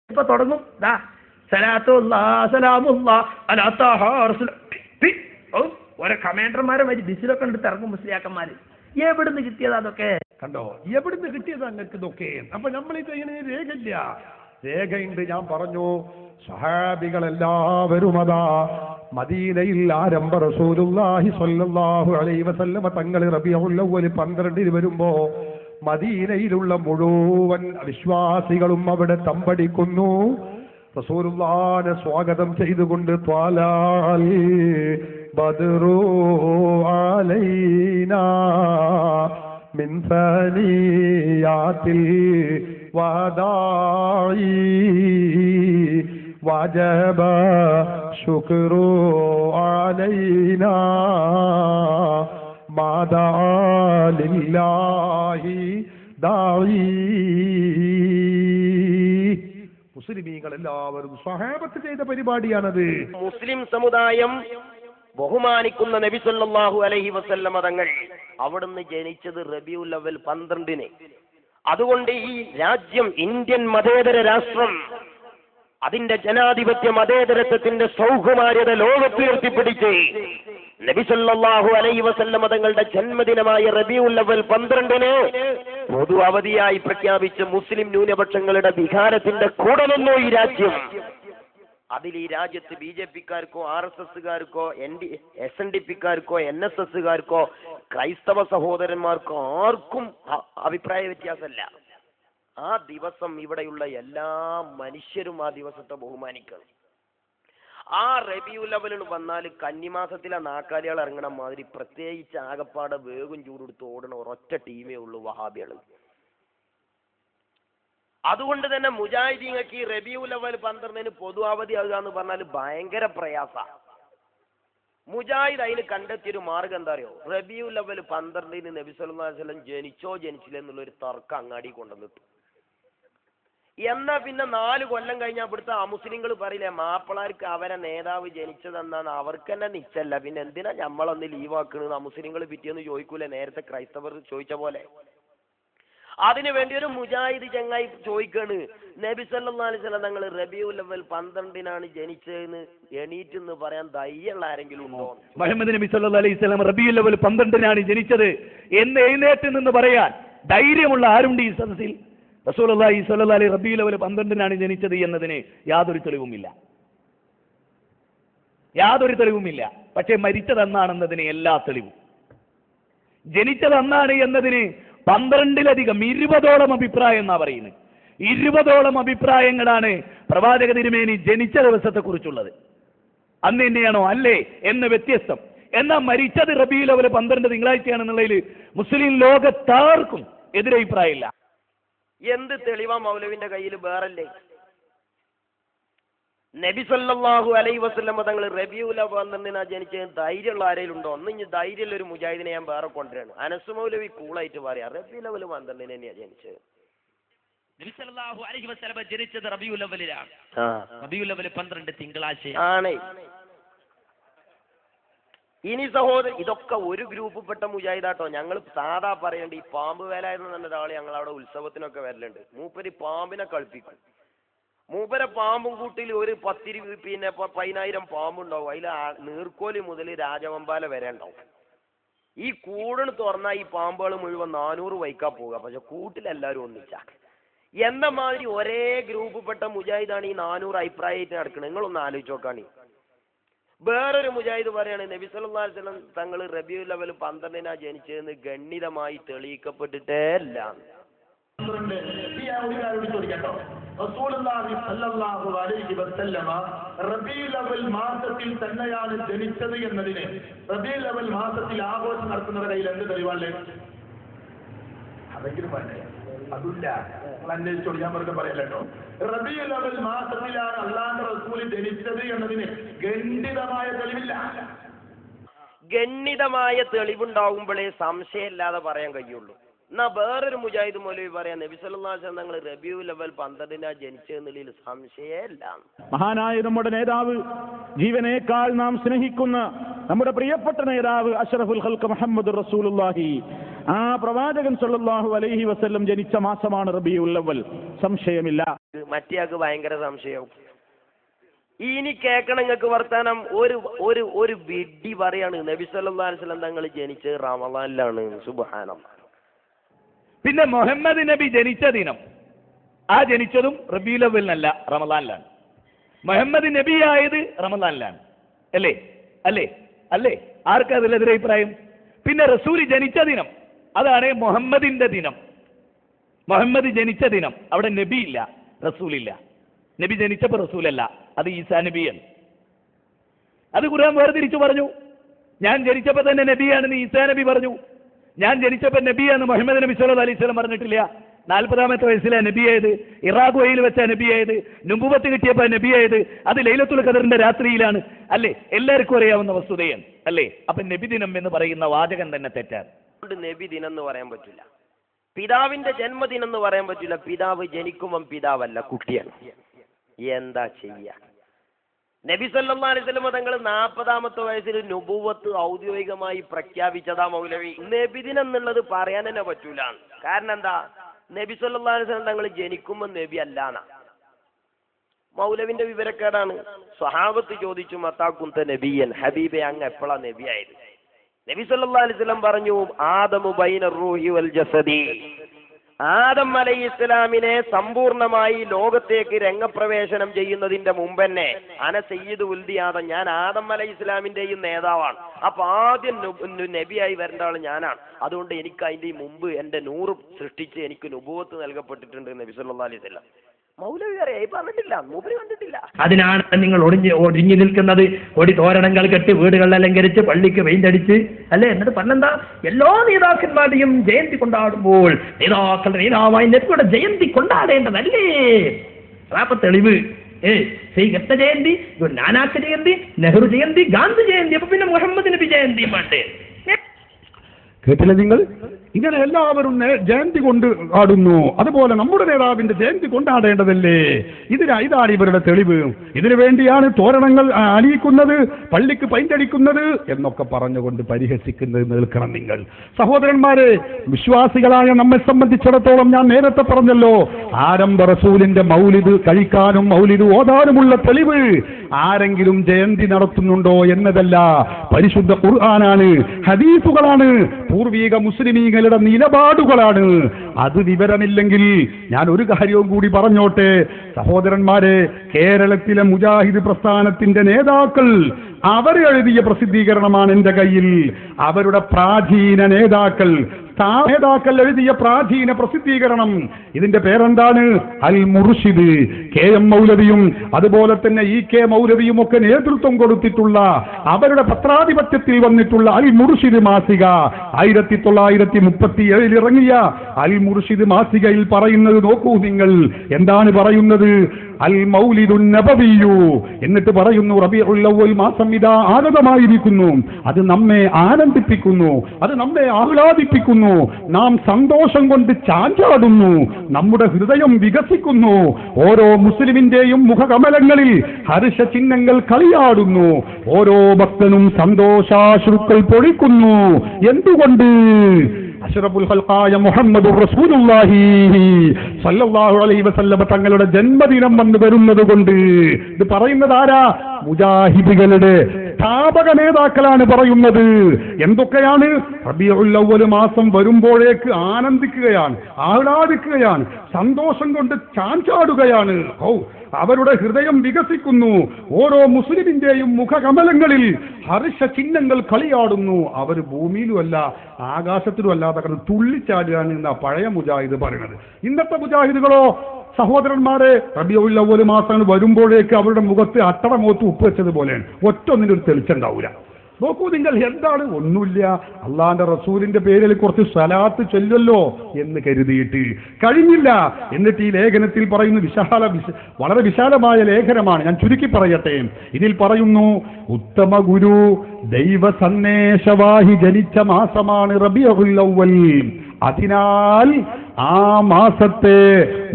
ഇപ്പൊ തുടങ്ങും ഓരോ കമാൻഡർമാരെ വരി ബിസിലൊക്കെ എടുത്ത് ഇറങ്ങും മുസ്ലിയാക്കന്മാര്. എവിടുന്ന് കിട്ടിയത് അതൊക്കെ കണ്ടോ? എവിടുന്ന് കിട്ടിയത് അങ്ങക്ക് ഇതൊക്കെ? അപ്പൊ നമ്മളിത് ഇങ്ങനെ രേഖയില്ല, രേഖയുണ്ട്. ഞാൻ പറഞ്ഞു സ്വഹാബികളെല്ലാവരും അതാ മദീനയിൽ ആരംഭ റസൂലുള്ളാഹി സ്വല്ലല്ലാഹു അലൈഹി വസല്ലമ തങ്ങൾ റബീഉൽ അവ്വൽ 12 വരുമ്പോ മദീനയിലുള്ള മുഴുവൻ വിശ്വാസികളും അവിടെ തമ്പടിക്കുന്നു. റസൂലുള്ളാഹിനെ സ്വാഗതം ചെയ്തുകൊണ്ട് ത്വാലൽ ബദ്റു അലൈനാ മിൻ സനിയാത്തിൽ വദാഇ വജബ ശുക്രു അലൈനാ മാദാ ലില്ലാഹി ദാഇ. മുസ്ലിമീങ്ങൾ എല്ലാവരും സ്വഹാബത്ത് ചെയ്ത പരിപാടിയാണത്. മുസ്ലിം സമുദായം ബഹുമാനിക്കുന്ന നബി സല്ലല്ലാഹു അലൈഹി വസല്ലമ തങ്ങൾ അവിടുന്ന് ജനിച്ചത് റബീഉൽ അവ്വൽ 12. അതുകൊണ്ട് ഈ രാജ്യം, ഇന്ത്യൻ മതേതര രാഷ്ട്രം, അതിന്റെ ജനാധിപത്യ മതേതരത്വത്തിന്റെ സൗകുമാര്യത ലോകത്തുയർത്തിപ്പിടിച്ച് നബി സല്ലല്ലാഹു അലൈഹി വസല്ലമ തങ്ങളുടെ ജന്മദിനമായ റബീഉൽ അവ്വൽ 12 പൊതു അവധിയായി പ്രഖ്യാപിച്ച മുസ്ലിം ന്യൂനപക്ഷങ്ങളുടെ വികാരത്തിന്റെ കൂടെ നിന്നു ഈ രാജ്യം. അതിൽ ഈ രാജ്യത്ത് BJP-ക്കാർക്കോ RSS-കാർക്കോ SNDP-ക്കാർക്കോ NSS-കാർക്കോ ക്രൈസ്തവ സഹോദരന്മാർക്കോ ആർക്കും അഭിപ്രായ വ്യത്യാസമല്ല. ആ ദിവസം ഇവിടെയുള്ള എല്ലാ മനുഷ്യരും ആ ദിവസത്തെ ബഹുമാനിക്കണം. ആ റബീഉൽ അവ്വൽ വന്നാൽ കന്നിമാസത്തിലെ നാക്കാലികൾ ഇറങ്ങണ മാതിരി പ്രത്യേകിച്ച് ആകപ്പാടെ വേഗം ചൂടെടുത്ത് ഓടണ ഒരൊറ്റ ടീമേ ഉള്ളൂ, വഹാബികൾ. അതുകൊണ്ട് തന്നെ മുജാഹിദീങ്ങൾക്ക് ഈ റബീഉൽ അവ്വൽ 12 പൊതു അവധി ആകുക എന്ന് പറഞ്ഞാൽ ഭയങ്കര പ്രയാസ. മുജാഹിദ് അതിന് കണ്ടെത്തിയൊരു മാർഗം എന്താ അറിയോ? റബീഉൽ അവ്വൽ 12 നബി സല്ലല്ലാഹു അലൈഹി വസല്ലം ജനിച്ചോ ജനിച്ചില്ല എന്നുള്ളൊരു തർക്കം അങ്ങാടി കൊണ്ടുവന്നിട്ടു. എന്നാ പിന്നെ 4 കൊല്ലം കഴിഞ്ഞാൽ ഇവിടുത്തെ അമുസ്ലിങ്ങൾ പറയില്ലേ, മാപ്പിളാർക്ക് അവരെ നേതാവ് ജനിച്ചതെന്നാണ് അവർക്ക് തന്നെ നിശ്ചല്ല, പിന്നെ എന്തിനാ നമ്മളൊന്ന് ലീവാക്കണെന്ന് അമുസ്ലിങ്ങൾ പിറ്റേന്ന് ചോദിക്കൂലേ, നേരത്തെ ക്രൈസ്തവർ ചോദിച്ച പോലെ. അതിനു വേണ്ടി ഒരു മുജാഹിദ് ചങ്ങായി ചോദിക്കാണ്, നബി സല്ലല്ലാഹു അലൈഹി വസല്ലം തങ്ങൾ റബീഉൽ അവ്വൽ 12 ജനിച്ചതെന്ന് എണീറ്റെന്ന് പറയാൻ ധൈര്യമുള്ള ആരെങ്കിലും ഉണ്ടോ? മുഹമ്മദ് നബി സല്ലല്ലാഹു അലൈഹി വസല്ലം റബീഉൽ അവ്വൽ 12 ജനിച്ചത് എന്ന് എഴുന്നേറ്റ് നിന്ന് പറയാൻ ധൈര്യമുള്ള ആരുണ്ട് ഈ സദസ്സിൽ? റസൂലുള്ളാഹി സ്വല്ലല്ലാഹു അലൈഹി റബീഉൽ അവ്വൽ 12 ജനിച്ചത് എന്നതിന് യാതൊരു തെളിവുമില്ല, യാതൊരു തെളിവുമില്ല. പക്ഷേ മരിച്ചതെന്നാണെന്നതിന് എല്ലാ തെളിവും. ജനിച്ചതെന്നാണ് എന്നതിന് 12-ലധികം 20ഓളം അഭിപ്രായം എന്നാ പറയുന്നത്. 20ഓളം അഭിപ്രായങ്ങളാണ് പ്രവാചക തിരുമേനി ജനിച്ച ദിവസത്തെ കുറിച്ചുള്ളത്. അന്ന് തന്നെയാണോ അല്ലേ എന്ന് വ്യത്യസ്തം. എന്നാൽ മരിച്ചത് റബീഉൽ അവ്വൽ 12 തിങ്കളാഴ്ചയാണെന്നുള്ളതിൽ മുസ്ലിം ലോകത്താർക്കും എതിരഭിപ്രായമില്ല. എന്ത് തെളിവാ മൗലവിന്റെ കയ്യിൽ? വേറല്ലേ, നബി സല്ലല്ലാഹു അലൈഹി വസല്ലം തങ്ങൾ റബീഉൽ അവ്വൽ 12 ജനിച്ചത് ധൈര്യമുള്ള ആരെങ്കിലും ഉണ്ടോ? ഒന്ന് ഇനി ധൈര്യമുള്ള ഒരു മുജാഹിദിനെ ഞാൻ വേറെ കൊണ്ടുവരാണ്. അനസ് മൗലവി കൂളായിട്ട് പറയാ റബീഉൽ അവ്വൽ 12 തന്നെയാ ജനിച്ചത്. നബി സല്ലല്ലാഹു അലൈഹി വസല്ലം ജനിച്ചത് റബീഉൽ അവ്വലിലാണ്. റബീഉൽ അവ്വൽ 12 തിങ്കളാഴ്ച ആണ്. ഇനി സഹോദരൻ, ഇതൊക്കെ ഒരു ഗ്രൂപ്പിൽപ്പെട്ട മുജാഹിദാട്ടോ. ഞങ്ങൾ സാധാ പറയേണ്ട ഈ പാമ്പ് വേലായിരുന്നു തന്നെ ഒരാൾ ഞങ്ങളവിടെ ഉത്സവത്തിനൊക്കെ വരലുണ്ട്. മൂപ്പര് പാമ്പിനെ കളിപ്പിക്കും. മൂപ്പരെ പാമ്പും കൂട്ടിൽ ഒരു 10,000 പാമ്പുണ്ടാവും. അതിൽ നീർക്കോലി മുതൽ രാജവമ്പാല വരെ ഉണ്ടാവും. ഈ കൂടിന് തുറന്നാൽ ഈ പാമ്പുകൾ മുഴുവൻ 400 വൈക്കാ പോവുക. പക്ഷെ കൂട്ടിലെല്ലാവരും ഒന്നിച്ചാ എന്ന മാതിരി ഒരേ ഗ്രൂപ്പിൽപ്പെട്ട മുജാഹിദാണ് ഈ 400 അഭിപ്രായമായിട്ട് നടക്കുന്നത്. നിങ്ങളൊന്ന് ആലോചിച്ച് നോക്കാണ്. വേറൊരു മുജാഹിദ് പറയാണ് നബി സല്ലല്ലാഹു അലൈഹി വസല്ലം തങ്ങൾ റബീഉൽ അവ്വൽ 12 ജനിച്ചതെന്ന് ഗണ്ണിതമായി തെളിയിക്കപ്പെട്ടിട്ടേ ഇല്ല. റസൂലുള്ളാഹി സ്വല്ലല്ലാഹു അലൈഹി വസല്ലമ റബീഉൽ അവ്വൽ മാസത്തിൽ തന്നെയാണ് ജനിച്ചത് എന്നതിന് റബീഉൽ അവ്വൽ മാസത്തിൽ ആഘോഷം നടത്തുന്നവരുടെ കയ്യിൽ എന്ത് തെളിവാണ്? അതെങ്കിലും വേണ്ടേ? അതില്ല. അന്വേഷിച്ചോളൂ, ഞാൻ വെറുതെ പറയല്ലോ. റബീഉൽ അവ്വൽ മാസത്തിലാണ് അല്ലാഹുവിന്റെ റസൂൽ ജനിച്ചത് എന്നതിന് ഗണ്ഡിതമായ തെളിവില്ല. ഗണ്ണിതമായ തെളിവുണ്ടാകുമ്പോഴേ സംശയമില്ലാതെ പറയാൻ കഴിയുള്ളൂ. എന്നാ വേറൊരു മുജാഹിദ് മൗലവി പറയാം നബി സല്ലല്ലാഹു അലൈഹി വസല്ലം തങ്ങൾ റബീഉൽ അവ്വൽ 12 ജനിച്ചതെന്നുള്ളതിൽ സംശയമില്ല. മഹാനായ നമ്മുടെ നേതാവ്, ജീവനേക്കാൾ നാം സ്നേഹിക്കുന്ന നമ്മുടെ പ്രിയപ്പെട്ട നേതാവ് അഷ്റഫുൽ ഖൽഖ് മുഹമ്മദ് റസൂലുള്ളാഹി ആ പ്രവാചകൻ സല്ലല്ലാഹു അലൈഹി വസല്ലം ജനിച്ച മാസമാണ് റബീഉൽ അവ്വൽ, സംശയമില്ല. മറ്റേയാൾക്ക് ഭയങ്കര സംശയവും. ഇനി കേൾക്കണം നിങ്ങൾക്ക് വർത്താനം. ഒരു വിഡ്ഢി പറയാണ് നബി സല്ലല്ലാഹു അലൈഹി വസല്ലം തങ്ങൾ ജനിച്ചത് റമളാനിലാണ്. സുബ്ഹാനല്ലാഹ്. പിന്നെ മുഹമ്മദ് നബി ജനിച്ച ദിനം, ആ ജനിച്ചതും റബീഉൽ അവ്വലിനല്ല, റമളാനിലാണ്. മുഹമ്മദ് നബി ആയത് റമളാനിലാണ്. അല്ലേ അല്ലേ അല്ലേ? ആർക്കാ അതിലെതിരെ അഭിപ്രായം? പിന്നെ റസൂൽ ജനിച്ച ദിനം, അതാണ് മുഹമ്മദിന്റെ ദിനം. മുഹമ്മദ് ജനിച്ച ദിനം, അവിടെ നബി ഇല്ല, റസൂലില്ല. നബി ജനിച്ചപ്പോൾ റസൂലല്ല, അത് ഈസാ നബിയാണ്. അത് ഖുർആൻ വേർതിരിച്ചു പറഞ്ഞു. ഞാൻ ജനിച്ചപ്പോൾ തന്നെ നബിയാണെന്ന് ഈസാ നബി പറഞ്ഞു. ഞാൻ ജനിച്ചപ്പോൾ നബിയാന്ന് മുഹമ്മദ് നബി സല്ലല്ലാഹു അലൈഹി വസല്ലം പറഞ്ഞിട്ടില്ല. 40-ാമത്തെ വയസ്സിലാണ് നബിയായത്, ഇറാഖുവയിൽ വെച്ച നബിയായത്, നുബുവത്ത് കിട്ടിയപ്പോൾ നബിയായത്, അത് ലൈലത്തുൽ ഖദറിന്റെ രാത്രിയിലാണ്. അല്ലേ? എല്ലാവർക്കും അറിയാവുന്ന വസ്തുതയാണ്. അല്ലേ? അപ്പൊ നബിദിനം എന്ന് പറയുന്ന വാചകം തന്നെ തെറ്റാണ്. നബി ദിനം എന്ന് പറയാൻ പറ്റില്ല, പിതാവിന്റെ ജന്മദിനം എന്ന് പറയാൻ പറ്റില്ല. പിതാവ് ജനിക്കുമ്പം പിതാവല്ല, കുട്ടിയാണ്. എന്താ ചെയ്യാ? നബി സല്ലല്ലാഹു അലൈഹി വസല്ലം തങ്ങൾ 40-ാമത്തെ വയസ്സിൽ നുബുവത്ത് ഔദ്യോഗികമായി പ്രഖ്യാപിച്ചതാ മൗലവി. നബിദിനം എന്നുള്ളത് പറയാൻ തന്നെ പറ്റൂല. കാരണം എന്താ? നബി സല്ലല്ലാഹു അലൈഹി വസല്ലം തങ്ങൾ ജനിക്കുമ്പോൾ നബി അല്ലാന്നാ. മൗലവിന്റെ വിവരക്കേടാണ്. സ്വഹാബത്ത് ചോദിച്ചു, മത്താകുന്ത നബിയൻ, ഹബീബെ അങ്ങ് എപ്പോഴാ നബിയായത്? നബി സല്ലല്ലാഹു അലൈഹി വസല്ലം പറഞ്ഞു, ആദമു ബൈന റൂഹി വൽ ജസദി. ആദം അലൈഹിസ്സലാമിനെ സമ്പൂർണമായി ലോകത്തേക്ക് രംഗപ്രവേശനം ചെയ്യുന്നതിന്റെ മുമ്പ് തന്നെ അന സയ്യിദ് ഉൽദി ആദം, ഞാൻ ആദം അലൈഹിസ്സലാമിന്റെയും നേതാവാണ്. അപ്പൊ ആദ്യം നബിയായി വരേണ്ട ആൾ ഞാനാണ്. അതുകൊണ്ട് എനിക്ക് അതിന്റെ മുമ്പ് എന്റെ നൂറ് സൃഷ്ടിച്ച് എനിക്ക് നുബുവത്ത് നൽകപ്പെട്ടിട്ടുണ്ട് നബി സല്ലല്ലാഹു അലൈഹി വസല്ലം. മൗലവി പറഞ്ഞിട്ടില്ല, മൂപ്പര് കണ്ടിട്ടില്ല. അതിനാണ് നിങ്ങൾ ഒഴിഞ്ഞു നിൽക്കുന്നത്. കൊടി തോരണങ്ങൾ കെട്ടി വീടുകൾ അലങ്കരിച്ച് പള്ളിക്ക് പെയിന്റടിച്ച്, അല്ലേ? എന്നിട്ട് പറഞ്ഞെന്താ? എല്ലാ നേതാക്കന്മാരുടെയും ജയന്തി കൊണ്ടാടുമ്പോൾ നേതാക്കളുടെ നേതാവായി നബിയുടെ ജയന്തി കൊണ്ടാടേണ്ടതല്ലേ? അതാപ്പ തെളിവ്. ശ്രീകൃഷ്ണ ജയന്തി, നാനാക്ക് ജയന്തി, നെഹ്റു ജയന്തി, ഗാന്ധി ജയന്തി, അപ്പൊ പിന്നെ മുഹമ്മദ് നബി ജയന്തി വേണ്ടേ? കേട്ടില്ല നിങ്ങൾ? ഇങ്ങനെ എല്ലാവരും ജയന്തി കൊണ്ട് ആടുന്നു. അതുപോലെ നമ്മുടെ നേതാവിന്റെ ജയന്തി കൊണ്ടാടേണ്ടതല്ലേ? ഇതാണ് ഇവരുടെ തെളിവ്. ഇതിനു വേണ്ടിയാണ് തോരണങ്ങൾ അണിയിക്കുന്നത്, പള്ളിക്ക് പൈൻ്റടിക്കുന്നത് എന്നൊക്കെ പറഞ്ഞുകൊണ്ട് പരിഹസിക്കുന്നത് നിൽക്കണം നിങ്ങൾ. സഹോദരന്മാരെ, വിശ്വാസികളായ നമ്മെ സംബന്ധിച്ചിടത്തോളം ഞാൻ നേരത്തെ പറഞ്ഞല്ലോ, ആരംഭ റസൂലിന്റെ മൗലിദ് കഴിക്കാനും മൗലിദ് ഓതാനുമുള്ള തെളിവ് ആരെങ്കിലും ജയന്തി നടത്തുന്നുണ്ടോ എന്നതല്ല, പരിശുദ്ധ ഖുർആനാണ്, ഹദീസുകളാണ്, പൂർവീക മുസ്ലിമീങ്ങളുടെ നിലപാടുകളാണ്. അത് വിവരമില്ലെങ്കിൽ ഞാൻ ഒരു കാര്യവും കൂടി പറഞ്ഞോട്ടെ സഹോദരന്മാരെ. കേരളത്തിലെ മുജാഹിദ് പ്രസ്ഥാനത്തിന്റെ നേതാക്കൾ അവർ എഴുതിയ പ്രസിദ്ധീകരണമാണ് എന്റെ കയ്യിൽ. അവരുടെ പ്രാചീന നേതാക്കൾ എഴുതിയ പ്രാചീന പ്രസിദ്ധീകരണം. ഇതിന്റെ പേരെന്താണ്? അൽ മുർഷിദ്. KM മൗലവിയും അതുപോലെ തന്നെ EK മൗലവിയും ഒക്കെ നേതൃത്വം കൊടുത്തിട്ടുള്ള, അവരുടെ പത്രാധിപത്യത്തിൽ വന്നിട്ടുള്ള അൽ മുർഷിദ് മാസിക 1937 ഇറങ്ങിയ അൽ മുർഷിദ് മാസികയിൽ പറയുന്നത് നോക്കൂ നിങ്ങൾ. എന്താണ് പറയുന്നത്? അൽ മൗലിദുൻ നബവിയു. എന്നിട്ട് പറയുന്നു, റബീഉൽ അവ്വൽ മാസം ഇതാ ആഗതമായിരിക്കുന്നു, അത് നമ്മെ ആനന്ദിപ്പിക്കുന്നു, അത് നമ്മെ ആഹ്ലാദിപ്പിക്കുന്നു, നാം സന്തോഷം കൊണ്ട് ചാഞ്ചാടുന്നു, നമ്മുടെ ഹൃദയം വികസിക്കുന്നു, ഓരോ മുസ്ലിമിന്റെയും മുഖകമലങ്ങളിൽ ഹർഷ ചിഹ്നങ്ങൾ കളിയാടുന്നു, ഓരോ ഭക്തനും സന്തോഷാശ്രുക്കൾ പൊഴിക്കുന്നു. എന്തുകൊണ്ട്? അഷ്റഫുൽ ഖൽഖായ മുഹമ്മദുർ റസൂലുള്ളാഹി സ്വല്ലല്ലാഹു അലൈഹി വസല്ലം തങ്ങളുടെ ജന്മദിനം വന്നു വരുന്നത് കൊണ്ട്. ഇത് പറയുന്നത് ആരാ? മുജാഹിദുകളുടെ സ്ഥാപക നേതാക്കളാണ് പറയുന്നത്. എന്തൊക്കെയാണ്? റബീഉൽ അവ്വൽ മാസം വരുമ്പോഴേക്ക് ആനന്ദിക്കുകയാണ്, ആഹ്ലാദിക്കുകയാണ്, സന്തോഷം കൊണ്ട് ചാഞ്ചാടുകയാണ്, അവരുടെ ഹൃദയം വികസിക്കുന്നു, ഓരോ മുസ്ലിമിന്റെയും മുഖകമലങ്ങളിൽ ഹർഷ ചിഹ്നങ്ങൾ കളിയാടുന്നു. അവർ ഭൂമിയിലുമല്ല ആകാശത്തിലും അല്ലാതെ തുള്ളിച്ചാടുകയാണ് എന്നാ പഴയ മുജാഹിദ് പറയുന്നത്. ഇന്നത്തെ മുജാഹിദുകളോ സഹോദരന്മാരെ, റബീഉൽ അവ്വൽ മാസം വരുമ്പോഴേക്ക് അവരുടെ മുഖത്ത് അട്ടടമോത്ത് ഉപ്പ് വെച്ചതുപോലെയാണ്. ഒറ്റൊന്നിനൊരു തെളിച്ചുണ്ടാവില്ല. നോക്കൂ നിങ്ങൾ, എന്താണ്? ഒന്നുമില്ല, അള്ളാന്റെ റസൂലിന്റെ പേരിൽ കുറച്ച് സ്വലാത്ത് ചൊല്ലല്ലോ എന്ന് കരുതിയിട്ട് കഴിഞ്ഞില്ല. എന്നിട്ട് ഈ ലേഖനത്തിൽ പറയുന്നു, വളരെ വിശാലമായ ലേഖനമാണ്, ഞാൻ ചുരുക്കി പറയട്ടെ. ഇതിൽ പറയുന്നു, ഉത്തമ ഗുരു ദൈവ സന്ദേശവാഹി ജനിച്ച മാസമാണ് റബീഉൽ അവ്വൽ. അതിനാൽ ആ മാസത്തെ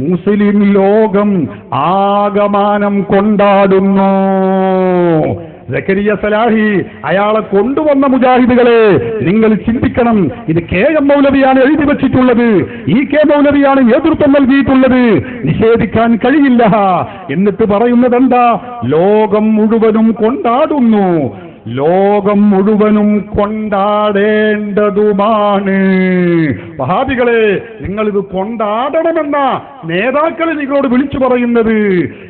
മുസ്ലിം ലോകം ആകമാനം കൊണ്ടാടുന്നു. സക്കരിയ സലാഹി അയാളെ കൊണ്ടുവന്ന മുജാഹിദുകളെ നിങ്ങൾ ചിന്തിക്കണം. ഇത് KM മൗലവിയാണ് എഴുതി വെച്ചിട്ടുള്ളത്, EK മൗലവിയാണ് നേതൃത്വം നൽകിയിട്ടുള്ളത്, നിഷേധിക്കാൻ കഴിയില്ല. എന്നിട്ട് പറയുന്നത് എന്താ? ലോകം മുഴുവനും കൊണ്ടാടുന്നു, ലോകം മുഴുവനും കൊണ്ടാടേണ്ടതുമാണ്. വഹാബികളെ, നിങ്ങളിത് കൊണ്ടാടണമെന്ന നേതാക്കൾ നിങ്ങളോട് വിളിച്ചു പറയുന്നത്.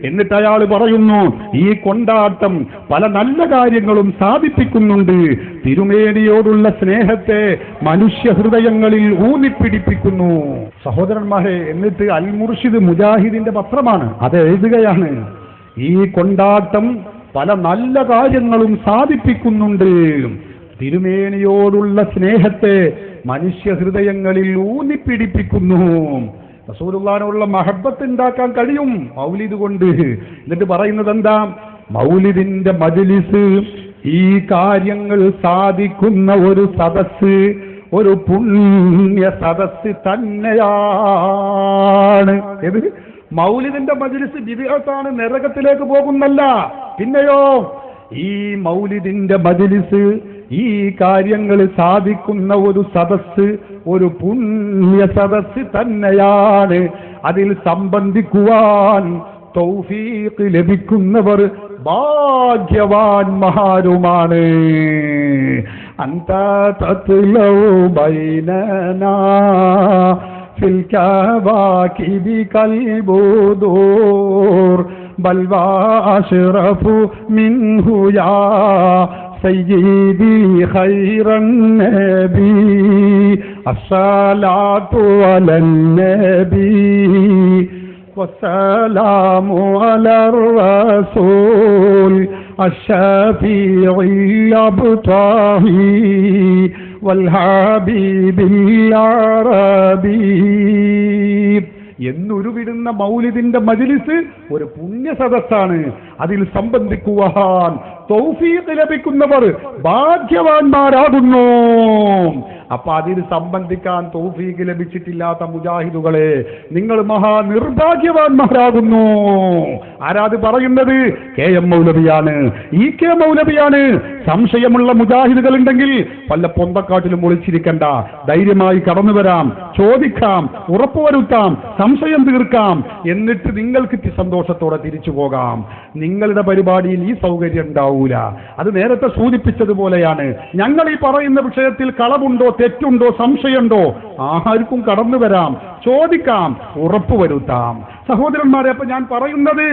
എന്നിട്ട് അയാൾ പറയുന്നു, ഈ കൊണ്ടാട്ടം പല നല്ല കാര്യങ്ങളും സാധിപ്പിക്കുന്നുണ്ട്, തിരുമേനിയോടുള്ള സ്നേഹത്തെ മനുഷ്യ ഹൃദയങ്ങളിൽ ഊന്നിപ്പിടിപ്പിക്കുന്നു. സഹോദരന്മാരെ, എന്നിട്ട് അൽ മുർഷിദ് മുജാഹിദിന്റെ പത്രമാണ്, അത് എഴുതുകയാണ്, ഈ കൊണ്ടാട്ടം പല നല്ല കാര്യങ്ങളും സാധിപ്പിക്കുന്നുണ്ട്, തിരുമേനിയോടുള്ള സ്നേഹത്തെ മനുഷ്യ ഹൃദയങ്ങളിൽ ഊന്നിപ്പിടിപ്പിക്കുന്നു. റസൂലുള്ളാഹിനോടുള്ള മഹബത്ത് ഉണ്ടാക്കാൻ കഴിയും മൗലിദ് കൊണ്ട്. എന്നിട്ട് പറയുന്നത് എന്താ? മൗലിദിന്റെ മജ്ലിസ് ഈ കാര്യങ്ങൾ സാധിക്കുന്ന ഒരു സദസ്സ്, ഒരു പുണ്യ സദസ്സ് തന്നെയാണ്. ഏത്? മൗലിദിന്റെ മജ്ലിസ് ബിദ്അത്താണ്, നരകത്തിലേക്ക് പോകുന്നല്ല. പിന്നെയോ ഈ മൗലിദിന്റെ മജ്ലിസ് ഈ കാര്യങ്ങൾ സാധിക്കുന്ന ഒരു സദസ്സ്, ഒരു പുണ്യ സദസ്സ് തന്നെയാണ്. അതിൽ സംബന്ധിക്കുവാൻ തൗഫീഖ് ലഭിക്കുന്നവർ ഭാഗ്യവാന്മാരുമാണ്. അന്ത തത്ലൗ ബൈനനാ ഫിൽ കവാകിബി കൽബുദൂർ ബൽ വാശ്റഫു മിൻഹു യാ സയ്യിദി ഖൈറൻ നബി അസ്സലാത്തു അലൻ നബി വസ്സലാമു അലർ റസൂൽ അശ്ശഫീഇൽ അബ്താഹി വൽഹബീബിൽ അറബി എന്നുരുവിടുന്ന മൗലിദിന്റെ മജ്ലിസ് ഒരു പുണ്യ സദസ്സാണ്. അതിൽ സംബന്ധിക്കുവാൻ തൗഫീഖ് ലഭിക്കുന്നവർ ഭാഗ്യവാന്മാരാകുന്നു. അപ്പൊ അതിൽ സംബന്ധിക്കാൻ തൗഫീഖ് ലഭിച്ചിട്ടില്ലാത്ത മുജാഹിദുകളെ, നിങ്ങൾ മഹാ നിർഭാഗ്യവാന്മാരാകുന്നു. ആരാത് പറയുന്നത്? KM മൗലവിയാണ്, EK മൗലവിയാണ്. സംശയമുള്ള മുജാഹിദുകൾ ഉണ്ടെങ്കിൽ വല്ല പൊന്തക്കാട്ടിലും ഒളിച്ചിരിക്കണ്ട, ധൈര്യമായി കടന്നു വരാം, ചോദിക്കാം, ഉറപ്പുവരുത്താം, സംശയം തീർക്കാം, എന്നിട്ട് നിങ്ങൾക്ക് സന്തോഷത്തോടെ തിരിച്ചു പോകാം. നിങ്ങളുടെ പരിപാടിയിൽ ഈ സൗകര്യം ഉണ്ടാവൂല. അത് നേരത്തെ സൂചിപ്പിച്ചതുപോലെയാണ്. ഞങ്ങൾ ഈ പറയുന്ന വിഷയത്തിൽ കളവുണ്ടോ, തെറ്റുണ്ടോ, സംശയമുണ്ടോ, ആർക്കും കടന്നു വരാം, ചോദിക്കാം, ഉറപ്പുവരുത്താം. സഹോദരന്മാരെ, അപ്പൊ ഞാൻ പറയുന്നത്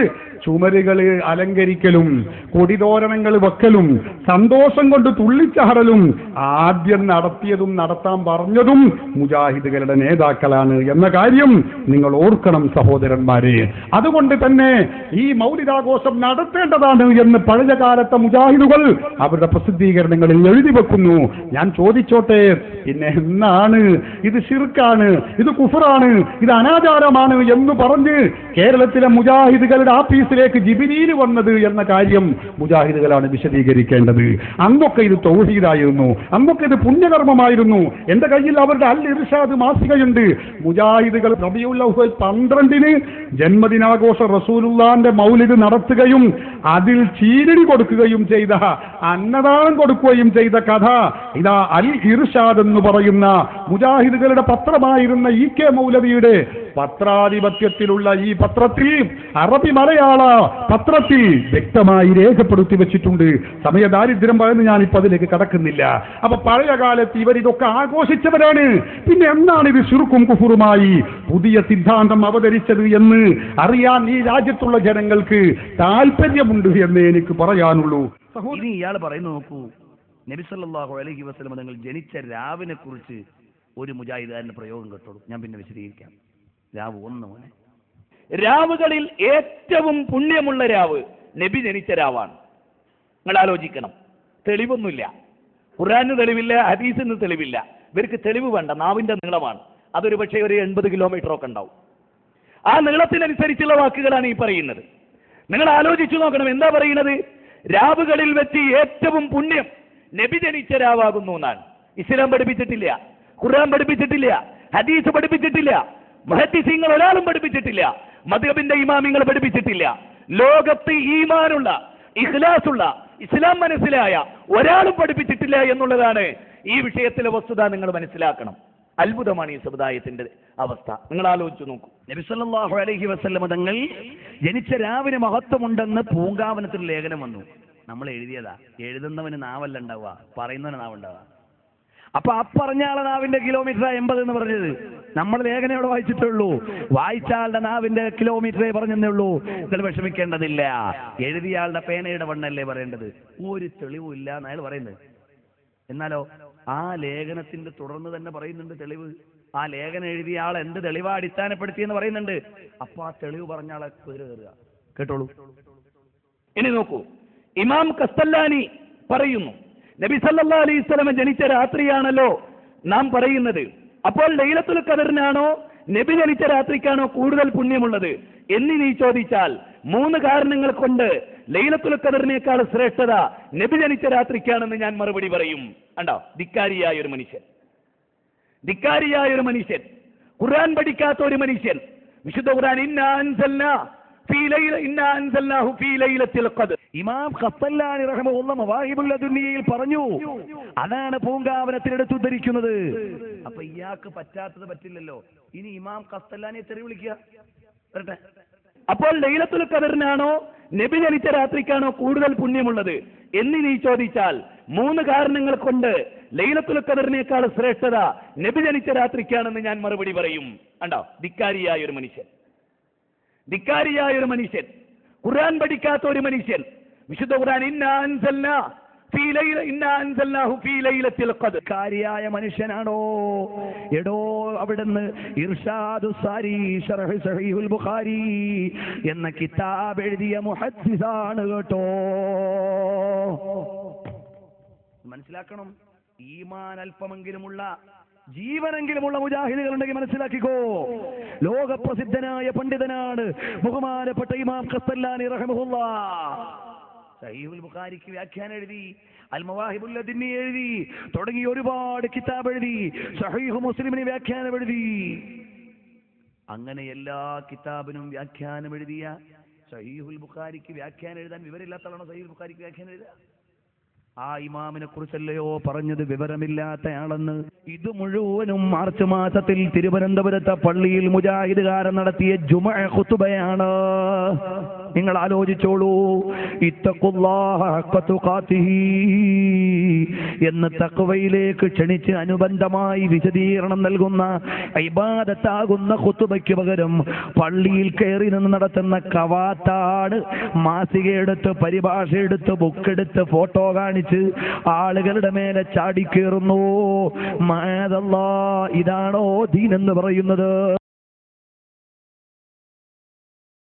ചുമരുകള് അലങ്കരിക്കലും കൊടിതോരണങ്ങൾ വെക്കലും സന്തോഷം കൊണ്ട് തുള്ളിച്ചാടലും ആദ്യം നടത്തിയതും നടത്താൻ പറഞ്ഞതും മുജാഹിദുകളുടെ നേതാക്കളാണ് എന്ന കാര്യം നിങ്ങൾ ഓർക്കണം സഹോദരന്മാരെ. അതുകൊണ്ട് തന്നെ ഈ മൗലിദാഘോഷം നടത്തേണ്ടതാണ് എന്ന് പഴയ കാലത്തെ മുജാഹിദുകൾ അവരുടെ പ്രസിദ്ധീകരണങ്ങളിൽ എഴുതി വെക്കുന്നു. ഞാൻ ചോദിച്ചോട്ടെ, പിന്നെ എന്നാണ് ഇത് ശിർക്കാണ്, ഇത് കുഫറാണ്, ഇത് അനാചാരമാണ് എന്ന് പറഞ്ഞ് കേരളത്തിലെ മുജാഹിദുകളുടെ ആഫീസിലേക്ക് ജിബ്രീൽ വന്നത് എന്ന കാര്യം മുജാഹിദുകളാണ് വിശദീകരിക്കേണ്ടത്. അന്നൊക്കെ ഇത് തൗഹീദായിരുന്നു, അന്നൊക്കെ ഇത് പുണ്യകർമ്മമായിരുന്നു. എന്റെ കയ്യിൽ അവരുടെ അൽ ഇർഷാദ് മാസികയുണ്ട്. മുജാഹിദുകൾ റബീഉൽ അവ്വൽ 12 ജന്മദിനാഘോഷ റസൂലുള്ളാഹിന്റെ മൗലിദ് നടത്തുകയും അതിൽ ചീരടി കൊടുക്കുകയും ചെയ്ത, അന്നദാനം കൊടുക്കുകയും ചെയ്ത കഥ ഇതാ അൽ ഇർഷാദ് എന്ന് പറയുന്ന മുജാഹിദുകളുടെ പത്രമായിരുന്ന EK മൗലവിയുടെ പത്രാധിപത്യത്തിലുള്ള ഈ പത്രത്തിൽ, അറബി മലയാള പത്രത്തിൽ വ്യക്തമായി രേഖപ്പെടുത്തി വെച്ചിട്ടുണ്ട്. സമയദാരിദ്ര്യം പറയുന്നത് ഞാനിപ്പോ അതിലേക്ക് കടക്കുന്നില്ല. അപ്പൊ പഴയ കാലത്ത് ഇവരിതൊക്കെ ആഘോഷിച്ചവരാണ്. പിന്നെ എന്നാണ് ഇത് ശിർക്കും കുഫറുമായി പുതിയ സിദ്ധാന്തം അവതരിച്ചത് എന്ന് അറിയാൻ ഈ രാജ്യത്തുള്ള ജനങ്ങൾക്ക് താല്പര്യമുണ്ട് എന്ന് എനിക്ക് പറയാനുള്ളൂ. ഇനി ഇയാൾ പറയുന്നു, നോക്കൂ, നബി സല്ലല്ലാഹു അലൈഹി വസല്ലം തങ്ങൾ ജനിച്ച രാവിനെ കുറിച്ച് ഒരു മുജാഹിദുകാരന്റെ പ്രയോഗം കേട്ടോളൂ. ഞാൻ പിന്നെ വിശദീകരിക്കാം. രാവ് 1 രാവുകളിൽ ഏറ്റവും പുണ്യമുള്ള രാവ് നബി ജനിച്ച രാവാണ്. നിങ്ങൾ ആലോചിക്കണം. തെളിവൊന്നുമില്ല, ഖുർആന് തെളിവില്ല, ഹദീസിന് തെളിവില്ല. ഇവർക്ക് തെളിവ് വേണ്ട, നാവിന്റെ നീളമാണ്. അതൊരു പക്ഷേ ഒരു 80 കിലോമീറ്ററൊക്കെ ഉണ്ടാവും. ആ നീളത്തിനനുസരിച്ചുള്ള വാക്കുകളാണ് ഈ പറയുന്നത്. നിങ്ങൾ ആലോചിച്ചു നോക്കണം, എന്താ പറയുന്നത്? രാവുകളിൽ വെച്ച് ഏറ്റവും പുണ്യം നബി ജനിച്ച രാവാകുന്നു എന്നാണ്. ഇസ്ലാം പഠിപ്പിച്ചിട്ടില്ല, ഖുർആൻ പഠിപ്പിച്ചിട്ടില്ല, ഹദീസ് പഠിപ്പിച്ചിട്ടില്ല, മുഹദ്ദിസീങ്ങൾ ഒരാളും പഠിപ്പിച്ചിട്ടില്ല, മദ്ഹബിന്റെ ഇമാമിങ്ങൾ പഠിപ്പിച്ചിട്ടില്ല. ലോകത്ത് ഈമാനുള്ള, ഇഖ്ലാസുള്ള ഇസ്ലാം മനസ്സിലായ ഒരാളും പഠിപ്പിച്ചിട്ടില്ല എന്നുള്ളതാണ് ഈ വിഷയത്തിലെ വസ്തുത. നിങ്ങൾ മനസ്സിലാക്കണം. അത്ഭുതമാണ് ഈ സമുദായത്തിന്റെ അവസ്ഥ. നിങ്ങൾ ആലോചിച്ചു നോക്കൂ. നബി സല്ലല്ലാഹു അലൈഹി വസല്ലം തങ്ങൾ ജനിച്ച രാവിന് മഹത്വമുണ്ടെന്ന് പൂങ്കാവനത്തിൽ ലേഖനം വന്നു. നമ്മൾ എഴുതിയതാ. എഴുതുന്നവന് നാവല്ല ഉണ്ടാവുക, പറയുന്നവന് നാവുണ്ടാവുക. അപ്പൊ പറഞ്ഞ ആളെ നാവിന്റെ കിലോമീറ്റർ 80 എന്ന് പറഞ്ഞത് നമ്മൾ ലേഖനം എവിടെ വായിച്ചിട്ടുള്ളൂ. വായിച്ചാളുടെ നാവിന്റെ കിലോമീറ്ററേ പറഞ്ഞതേ ഉള്ളൂ. നിങ്ങൾ വിഷമിക്കേണ്ടതില്ല. എഴുതിയാളുടെ പേനയുടെ വണ്ണല്ലേ പറയേണ്ടത്. ഒരു തെളിവും ഇല്ല എന്ന് അയാൾ പറയുന്നത്. എന്നാലോ ആ ലേഖനത്തിന്റെ തുടർന്ന് തന്നെ പറയുന്നുണ്ട് തെളിവ്. ആ ലേഖനം എഴുതിയ ആൾ എന്ത് തെളിവാ അടിസ്ഥാനപ്പെടുത്തിയെന്ന് പറയുന്നുണ്ട്. അപ്പൊ ആ തെളിവ് പറഞ്ഞ ആളെ കുതിര കയറുക. കേട്ടോളൂ. ഇനി നോക്കൂ, ഇമാം കസ്തല്ലാനി പറയുന്നു, നബി സല്ലല്ലാഹു അലൈഹി വസല്ലം ജനിച്ച രാത്രിയാണല്ലോ നാം പറയുന്നത്. അപ്പോൾ ലൈലത്തുൽ ഖദറിനാണോ നബി ജനിച്ച രാത്രിക്കാണോ കൂടുതൽ പുണ്യമുള്ളത് എന്ന് നീ ചോദിച്ചാൽ 3 കാരണങ്ങൾ കൊണ്ട് ലൈലത്തുൽ ഖദറിനേക്കാൾ ശ്രേഷ്ഠത നബി ജനിച്ച രാത്രിക്കാണെന്ന് ഞാൻ മറുപടി പറയും. കണ്ടോ, ധിക്കാരിയായ ഒരു മനുഷ്യൻ, ധിക്കാരിയായ ഒരു മനുഷ്യൻ, ഖുർആൻ പഠിക്കാത്ത ഒരു മനുഷ്യൻ. വിശുദ്ധ ഖുർആൻ ഇമാം ഖസ്തല്ലാനി റഹിമഹുല്ലാഹ് മവാഹിബുൽ ലദുന്നിയയിൽ പറഞ്ഞു. അതാണ് പൂങ്കാവനത്തിനെടുത്ത് ഉദ്ധരിക്കുന്നത്. അപ്പൊ ഇയാൾക്ക് പറ്റാത്തത് പറ്റില്ലല്ലോ. ഇനി ഇമാം ഖസ്തല്ലാനിയെ തെറി വിളിക്കുക വരട്ടെ. അപ്പോൾ ലൈലത്തുൽ ഖദറിനാണോ നബി ജനിച്ച രാത്രിക്കാണോ കൂടുതൽ പുണ്യമുള്ളത് എന്ന് നീ ചോദിച്ചാൽ 3 കാരണങ്ങൾ കൊണ്ട് ലൈലത്തുൽ ഖദറിനേക്കാൾ ശ്രേഷ്ഠത നബി ജനിച്ച രാത്രിക്കാണെന്ന് ഞാൻ മറുപടി പറയും. കണ്ടോ, ധിക്കാരിയായ ഒരു മനുഷ്യൻ, ധിക്കാരിയായ ഒരു മനുഷ്യൻ, ഖുർആൻ പഠിക്കാത്ത ഒരു മനുഷ്യൻ. വിശുദ്ധ ഖുർആൻ ായ മനുഷ്യനാണോ? എടോ, അവിടുന്ന് ഇർഷാദു സാരി ശർഹ് സഹീഹുൽ ബുഖാരി എന്ന കിതാബ് എഴുതിയ മുഹദ്ദിസാണ് കേട്ടോ. മനസ്സിലാക്കണം. ഈമാൻ അല്പമെങ്കിലുമുള്ള ജീവനെങ്കിലുമുള്ള മുജാഹിദുകൾ ഉണ്ടെങ്കിൽ മനസ്സിലാക്കിക്കോ. ലോകപ്രസിദ്ധനായ പണ്ഡിതനാണ് ബഹുമാനപ്പെട്ട ഇമാം ഖസ്തല്ലാനി റഹിമഹുല്ലാഹ്. സഹീഹുൽ ബുഖാരിക്ക് വ്യാഖ്യാനം എഴുതി, അൽ മവാഹിബുൽ ലദുന്നി എഴുതി, തുടങ്ങി ഒരുപാട് കിതാബ് എഴുതി. സഹീഹ് മുസ്ലിമിന് വ്യാഖ്യാനം എഴുതി. അങ്ങനെ എല്ലാ കിതാബിനും വ്യാഖ്യാനം എഴുതിയ സഹീഹുൽ ബുഖാരിക്ക് വ്യാഖ്യാനം എഴുതാൻ വിവരമില്ലാത്തതാണോ സഹീഹുൽ ബുഖാരിക്ക് വ്യാഖ്യാനം എഴുതുക? ആ ഇമാമിനെ കുറിച്ചല്ലയോ പറഞ്ഞത് വിവരമില്ലാത്തയാളെന്ന്. ഇത് മുഴുവനും മാർച്ച് മാസത്തിൽ തിരുവനന്തപുരത്തെ പള്ളിയിൽ മുജാഹിദുകാരൻ നടത്തിയ ജുമുഅ ഖുതുബയാണ്. നിങ്ങൾ ആലോചിച്ചോളൂ. ഇത്തഖുല്ലാഹ ഹഖ്ക തുഖാതിഹി എന്ന് തഖ്വയിലേക്ക് ക്ഷണിച്ച് അനുബന്ധമായി വിശദീകരണം നൽകുന്ന ഇബാദത്താകുന്ന ഖുതുബയ്ക്ക് പകരം പള്ളിയിൽ കയറി നിന്ന് നടത്തുന്ന കവാത്താണ്. മാസികയെടുത്ത്, പരിഭാഷയെടുത്ത്, ബുക്കെടുത്ത്, ഫോട്ടോ കാണിച്ച് ആളുകളുടെ മേലെ ചാടിക്കേറുന്നു. മഅദല്ലാഹ്, ഇതാണോ ദീൻ എന്ന് പറയുന്നത്?